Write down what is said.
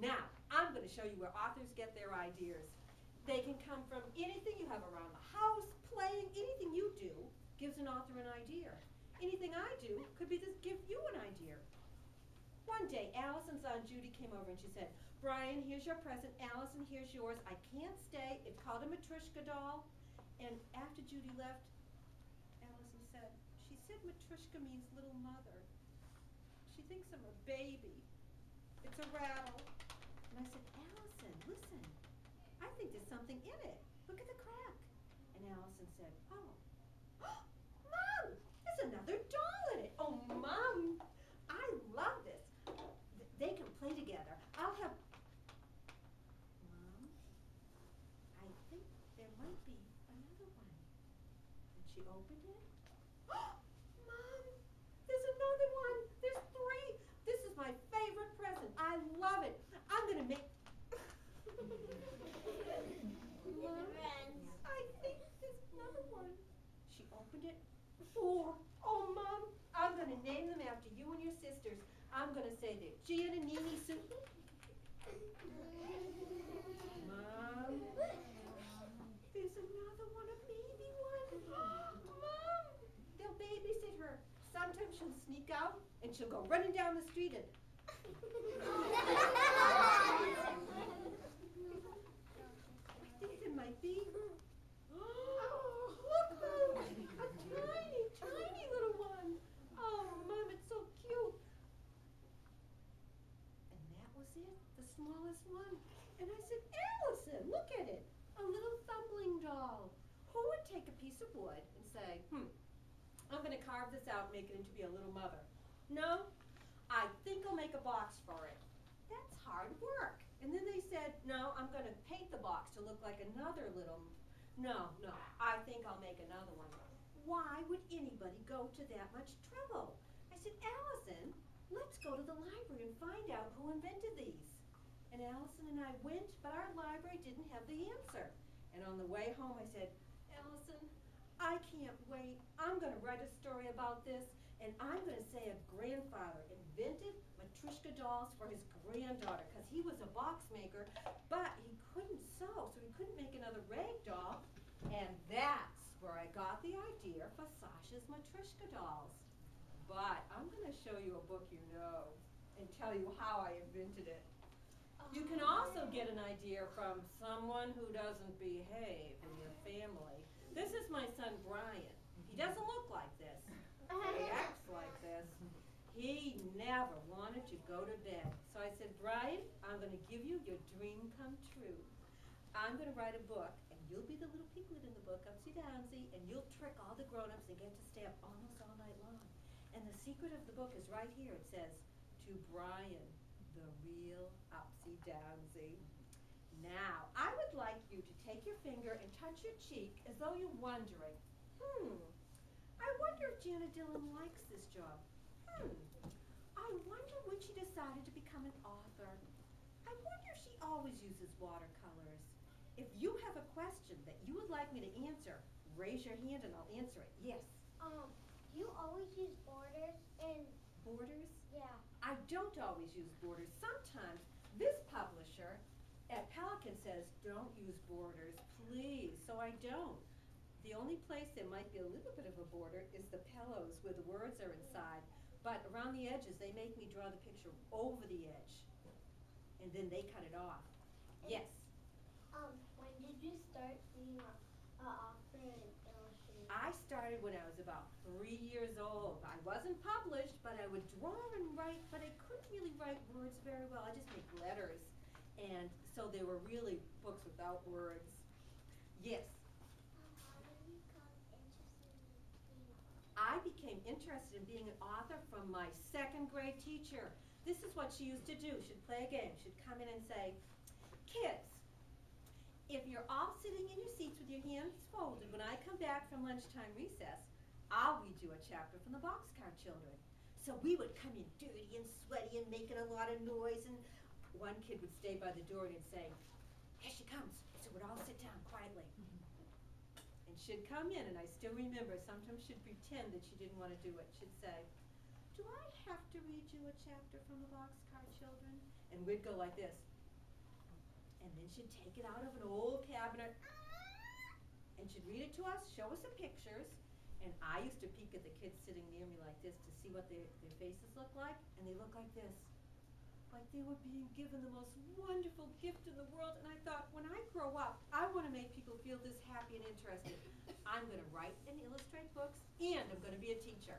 Now, I'm going to show you where authors get their ideas. They can come from anything you have around the house, playing, anything you do gives an author an idea. Anything I do could be to give you an idea. One day, Allison's Aunt Judy came over and she said, Brian, here's your present. Allison, here's yours. I can't stay. It's called a Matryoshka doll. And after Judy left, Allison said, she said Matryoshka means little mother. She thinks I'm a baby. It's a rattle. And I said, Allison, listen. I think there's something in it. Look at the crack. And Allison said, oh. Mom, there's another doll in it. Oh, Mom, I love this. They can play together. I'll have... Mom, I think there might be another one. And she opened it. Mom, there's another one. There's 3. This is my favorite present. I love it. I'm going to make... Mom, I think there's another one. She opened it. 4. Oh, Mom, I'm going to name them after you and your sisters. I'm going to say they're Gian and Nini Sue. Mom, there's another one, a baby one. Mom, they'll babysit her. Sometimes she'll sneak out and she'll go running down the street and... I think there might be... Look, Mom, a tiny, tiny little one. Oh, Mom, it's so cute. And that was it, the smallest one. And I said, Allison, look at it, a little thumbling doll. Who would take a piece of wood and say, I'm going to carve this out and make it into be a little mother? No, I think I'll make a box for it. That's hard work. And then they said, no, I'm going to paint the box to look like another little... No, I think I'll make another one. Why would anybody go to that much trouble? I said, Allison, let's go to the library and find out who invented these. And Allison and I went, but our library didn't have the answer. And on the way home, I said, Allison, I can't wait. I'm going to write a story about this, and I'm going to say a grandfather invented Matryoshka dolls for his granddaughter because he was a box maker, but he couldn't sew, so he couldn't make another rag doll. And that's where I got the idea for Sasha's Matryoshka dolls. But I'm going to show you a book you know and tell you how I invented it. You can also get an idea from someone who doesn't behave in your family. This is my son, Brian. He doesn't look like this. He acts like this. He never wanted to go to bed. So I said, Brian, I'm going to give you your dream come true. I'm going to write a book, and you'll be the little piglet in the book, Upsy Downsy, and you'll trick all the grown-ups and get to stay up almost all night long. And the secret of the book is right here. It says, to Brian, the real Upsy Downsy. Now, I would like you to take your finger and touch your cheek as though you're wondering, I wonder if Janet Dillon likes this job. I wonder when she decided to become an author. I wonder if she always uses watercolors. If you have a question that you would like me to answer, raise your hand and I'll answer it. Yes? You always use borders and... Borders? Yeah. I don't always use borders. Sometimes this publisher at Pelican says, don't use borders, please, so I don't. The only place there might be a little bit of a border is the pillows where the words are inside. But around the edges, they make me draw the picture over the edge. And then they cut it off. Yes? When did you start being an author and illustrator? I started when I was about 3 years old. I wasn't published, but I would draw and write, but I couldn't really write words very well. I just make letters. And so they were really books without words. Yes? How did you become interested in being an author? I became interested in being an author from my 2nd grade teacher. This is what she used to do. She'd play a game. She'd come in and say, kids, if you're all sitting in your seats with your hands folded, when I come back from lunchtime recess, I'll read you a chapter from the Boxcar Children. So we would come in dirty and sweaty and making a lot of noise, and one kid would stay by the door and he'd say, here she comes. So we'd all sit down quietly. And she'd come in, and I still remember, sometimes she'd pretend that she didn't want to do it. She'd say, do I have to read you a chapter from the Boxcar Children? And we'd go like this. And then she'd take it out of an old cabinet, and she'd read it to us, show us the pictures, and I used to peek at the kids sitting near me like this to see what their faces look like, and they look like this. Like they were being given the most wonderful gift in the world, and I thought, when I grow up, I want to make people feel this happy and interested. I'm going to write and illustrate books, and I'm going to be a teacher.